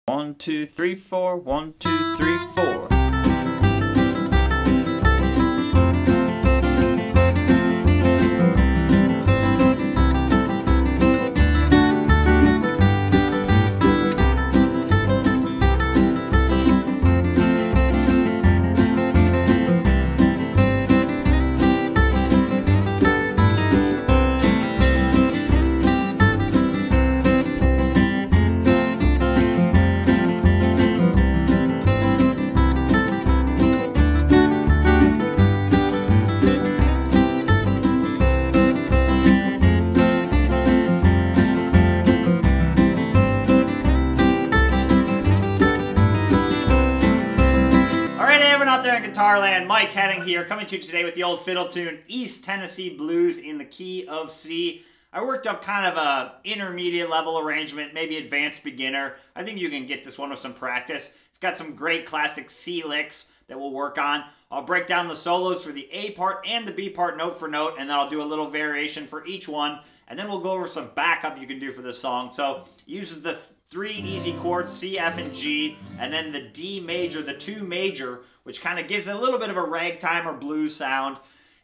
1, 2, 3, 4, 1, 2, 3, 4. Out there in Guitar Land, Mike Henning here, coming to you today with the old fiddle tune, East Tennessee Blues in the key of C. I worked up kind of a intermediate level arrangement, maybe advanced beginner. I think you can get this one with some practice. It's got some great classic C licks that we'll work on. I'll break down the solos for the A part and the B part note for note, and then I'll do a little variation for each one, and then we'll go over some backup you can do for this song. So it uses the 3 easy chords, C, F, and G, and then the D major, the 2 major, which kind of gives it a little bit of a ragtime or blues sound.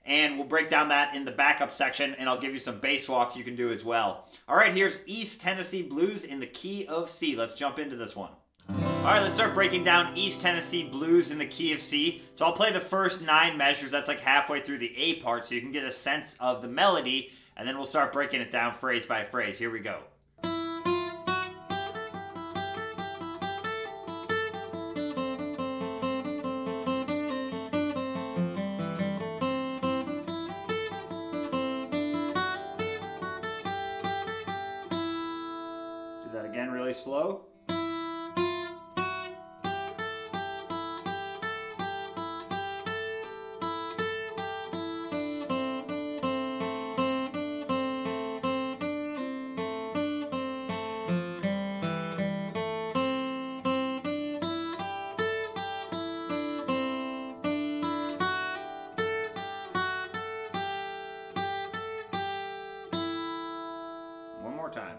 And we'll break down that in the backup section, and I'll give you some bass walks you can do as well. All right, here's East Tennessee Blues in the key of C. Let's jump into this one. All right, let's start breaking down East Tennessee Blues in the key of C. So I'll play the first 9 measures. That's like halfway through the A part, so you can get a sense of the melody, and then we'll start breaking it down phrase by phrase. Here we go. That again really slow. One more time.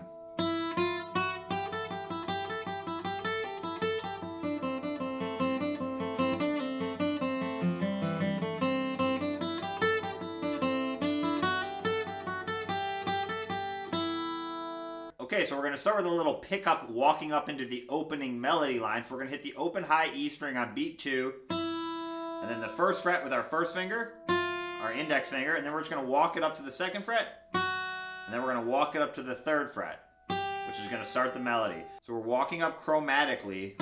Okay, so we're going to start with a little pickup walking up into the opening melody line. So we're going to hit the open high E string on beat 2, and then the 1st fret with our 1st finger, our index finger, and then we're just going to walk it up to the 2nd fret, and then we're going to walk it up to the 3rd fret, which is going to start the melody. So we're walking up chromatically.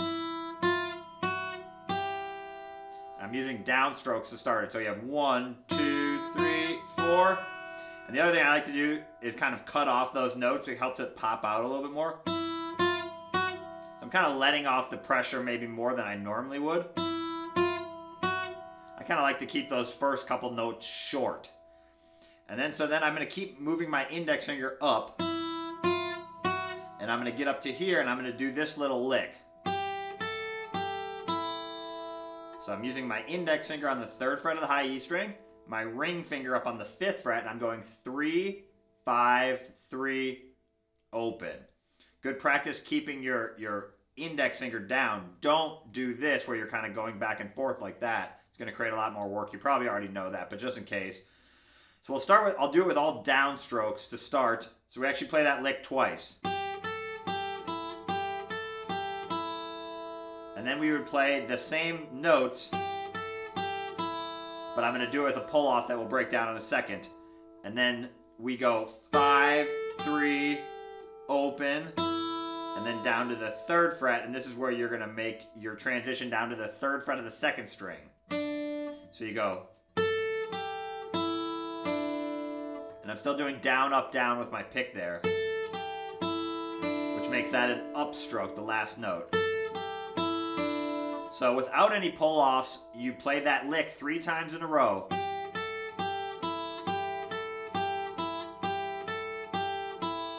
I'm using downstrokes to start it. So you have 1, 2, 3, 4. And the other thing I like to do is kind of cut off those notes. It helps it pop out a little bit more. So I'm kind of letting off the pressure maybe more than I normally would. I kind of like to keep those first couple notes short. And then I'm going to keep moving my index finger up. And I'm going to get up to here and I'm going to do this little lick. So I'm using my index finger on the 3rd fret of the high E string, my ring finger up on the 5th fret, and I'm going 3, 5, 3, open. Good practice keeping your index finger down. Don't do this where you're kind of going back and forth like that. It's going to create a lot more work. You probably already know that, but just in case. So we'll start with, I'll do it with all downstrokes to start. So we actually play that lick twice. And then we would play the same notes, but I'm going to do it with a pull-off that we'll break down in a second. And then we go 5, 3, open, and then down to the 3rd fret, and this is where you're going to make your transition down to the 3rd fret of the 2nd string. So you go, and I'm still doing down, up, down with my pick there, which makes that an upstroke, the last note. So without any pull-offs, you play that lick 3 times in a row. And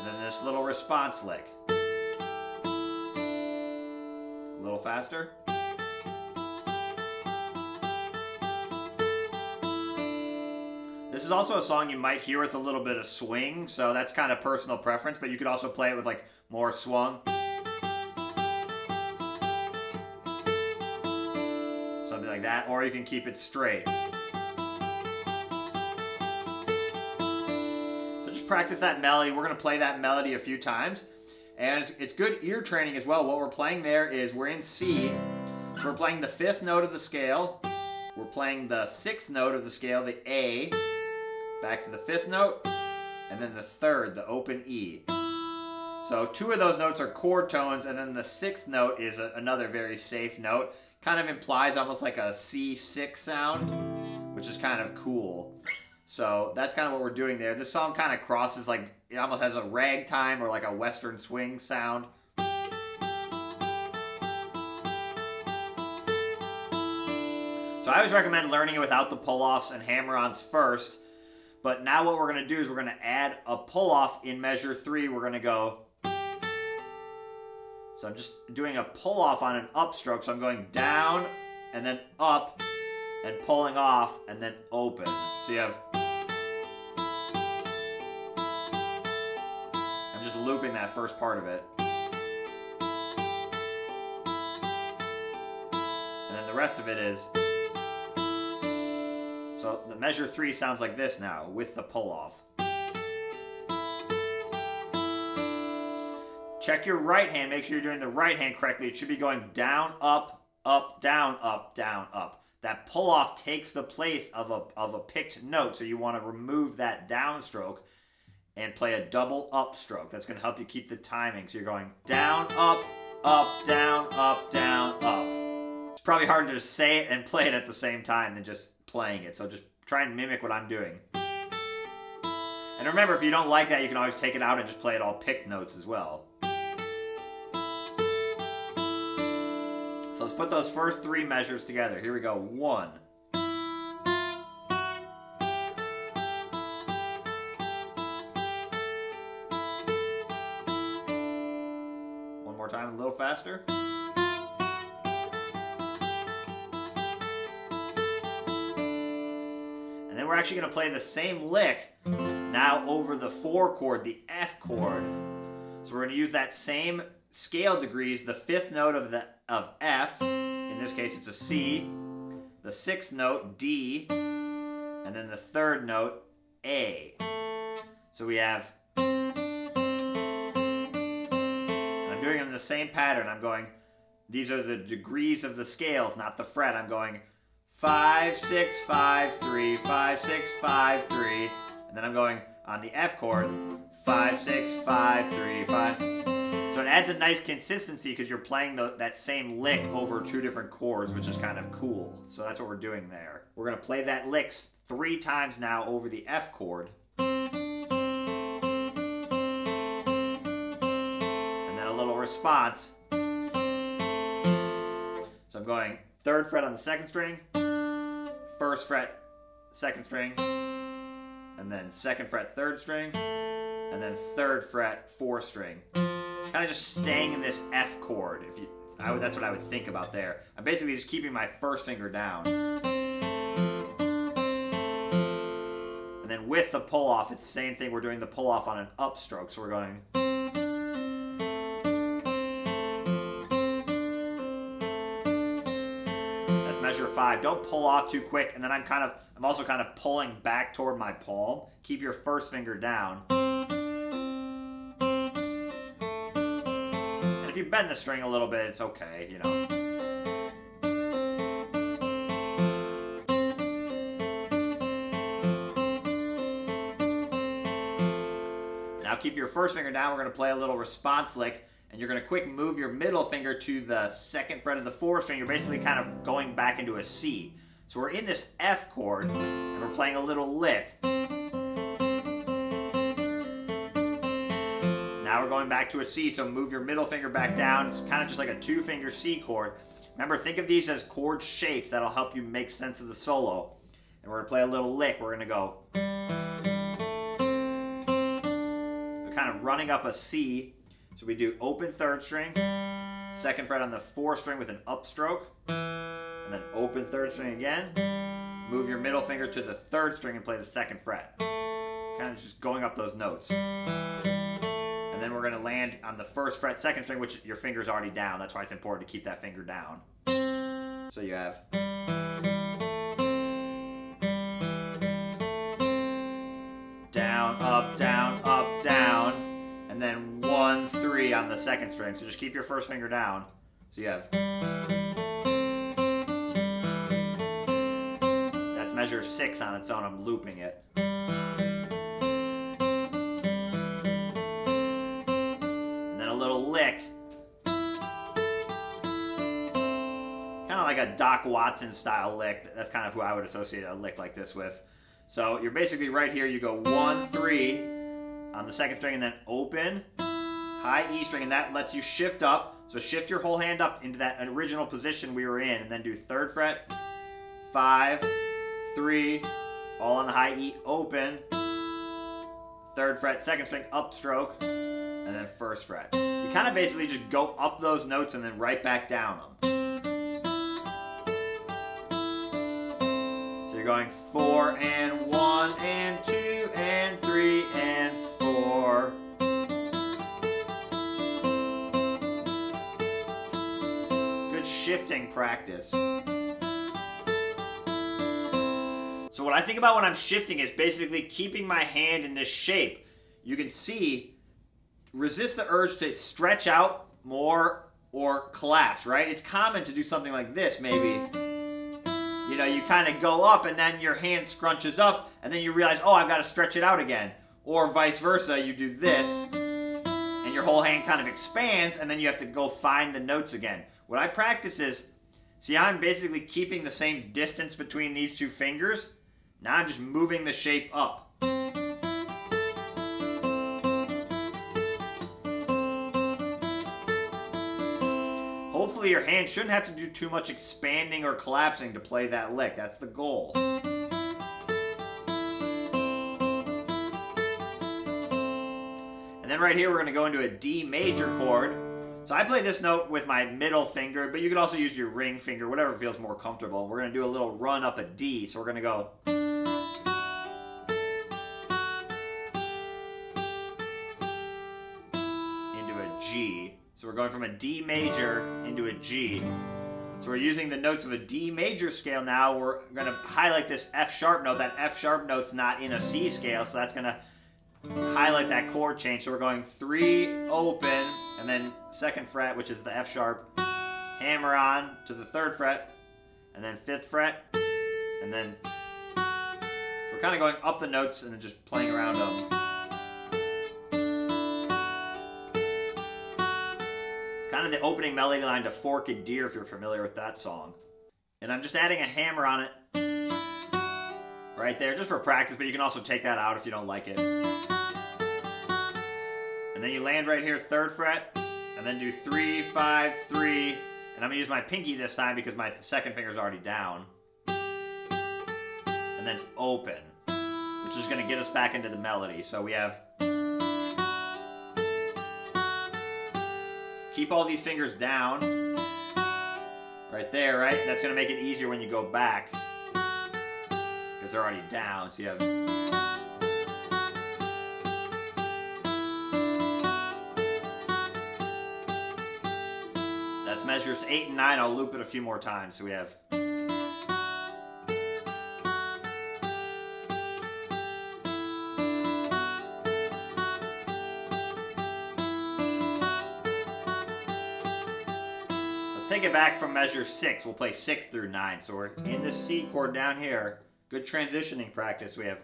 then this little response lick. A little faster. This is also a song you might hear with a little bit of swing, so that's kind of personal preference, but you could also play it with like more swung. that, or you can keep it straight. So just practice that melody. We're going to play that melody a few times. And it's good ear training as well. What we're playing there is we're in C. So we're playing the 5th note of the scale. We're playing the 6th note of the scale, the A. Back to the 5th note. And then the 3rd, the open E. So 2 of those notes are chord tones, and then the 6th note is another very safe note. Kind of implies almost like a C6 sound, which is kind of cool. So that's kind of what we're doing there. This song kind of crosses, like, it almost has a ragtime or like a western swing sound. So I always recommend learning it without the pull-offs and hammer-ons first. But now what we're going to do is we're going to add a pull-off in measure 3. We're going to go... So I'm just doing a pull-off on an upstroke. So I'm going down and then up and pulling off and then open. So you have... I'm just looping that first part of it. And then the rest of it is... So the measure 3 sounds like this now with the pull-off. Check your right hand. Make sure you're doing the right hand correctly. It should be going down, up, up, down, up, down, up. That pull-off takes the place of a picked note, so you want to remove that downstroke and play a double upstroke. That's going to help you keep the timing. So you're going down, up, down, up, down, up. It's probably harder to say it and play it at the same time than just playing it. So just try and mimic what I'm doing. And remember, if you don't like that, you can always take it out and just play it all picked notes as well. So let's put those first 3 measures together. Here we go. 1. One more time, a little faster. And then we're actually going to play the same lick now over the 4 chord, the F chord. So we're going to use that same scale degrees, the 5th note of F, in this case it's a C, the 6th note D, and then the 3rd note A. So we have, and I'm doing them in the same pattern. I'm going, these are the degrees of the scales, not the fret. I'm going 5, 6, 5, 3, 5, 6, 5, 3, and then I'm going on the F chord, 5, 6, 5, 3, 5. So it adds a nice consistency because you're playing that same lick over 2 different chords, which is kind of cool. So that's what we're doing there. We're going to play that lick 3 times now over the F chord. And then a little response. So I'm going 3rd fret on the 2nd string, 1st fret 2nd string, and then 2nd fret 3rd string, and then 3rd fret 4th string. Kind of just staying in this F chord. That's what I would think about there. I'm basically just keeping my first finger down. And then with the pull-off, it's the same thing. We're doing the pull-off on an upstroke. So we're going... That's measure 5. Don't pull off too quick. And then I'm also kind of pulling back toward my palm. Keep your first finger down. If you bend the string a little bit, it's okay, you know. Now keep your first finger down. We're going to play a little response lick, and you're going to quick move your middle finger to the 2nd fret of the 4th string. You're basically kind of going back into a C. So we're in this F chord, and we're playing a little lick. Now we're going back to a C, so move your middle finger back down. It's kind of just like a 2-finger C chord. Remember, think of these as chord shapes. That'll help you make sense of the solo. And we're going to play a little lick. We're going to go. We're kind of running up a C. So we do open 3rd string, 2nd fret on the 4th string with an upstroke, and then open 3rd string again. Move your middle finger to the 3rd string and play the 2nd fret. Kind of just going up those notes. And then we're going to land on the 1st fret, 2nd string, which your finger's already down. That's why it's important to keep that finger down. So you have... down, up, down, up, down. And then 1, 3 on the second string. So just keep your first finger down. So you have... That's measure 6 on its own. I'm looping it. And then a little lick. Kind of like a Doc Watson style lick. That's kind of who I would associate a lick like this with. So you're basically right here. You go 1, 3 on the second string and then open, high E string, and that lets you shift up. So shift your whole hand up into that original position we were in, and then do 3rd fret, 5, 3, all on the high E, open, 3rd fret, 2nd string, upstroke, and then 1st fret. You kind of basically just go up those notes and then right back down them. So you're going 4 and 1 and 2 and 3 and 4. Good shifting practice. So what I think about when I'm shifting is basically keeping my hand in this shape. You can see, resist the urge to stretch out more or collapse, right? It's common to do something like this, maybe. You know, you kind of go up and then your hand scrunches up and then you realize, oh, I've got to stretch it out again. Or vice versa, you do this and your whole hand kind of expands and then you have to go find the notes again. What I practice is, see how I'm basically keeping the same distance between these two fingers? Now I'm just moving the shape up. Hopefully your hand shouldn't have to do too much expanding or collapsing to play that lick. That's the goal. And then right here we're going to go into a D major chord. So I play this note with my middle finger, but you could also use your ring finger, whatever feels more comfortable. We're going to do a little run up a D. So we're going to go... into a G. So we're going from a D major into a G. So we're using the notes of a D major scale now. We're going to highlight this F sharp note. That F sharp note's not in a C scale, so that's going to highlight that chord change. So we're going 3, open, and then 2nd fret, which is the F sharp, hammer on to the 3rd fret, and then 5th fret, and then we're kind of going up the notes and then just playing around them. Kind of the opening melody line to Forked Deer, if you're familiar with that song. And I'm just adding a hammer on it right there, just for practice, but you can also take that out if you don't like it. And then you land right here, 3rd fret, and then do 3, 5, 3, and I'm going to use my pinky this time because my 2nd finger's already down. And then open, which is going to get us back into the melody. So we have... Keep all these fingers down, right there, right? That's going to make it easier when you go back, because they're already down, so you have... That's measures 8 and 9, I'll loop it a few more times, so we have... Take it back from measure 6. We'll play 6 through 9. So we're in the C chord down here. Good transitioning practice. We have...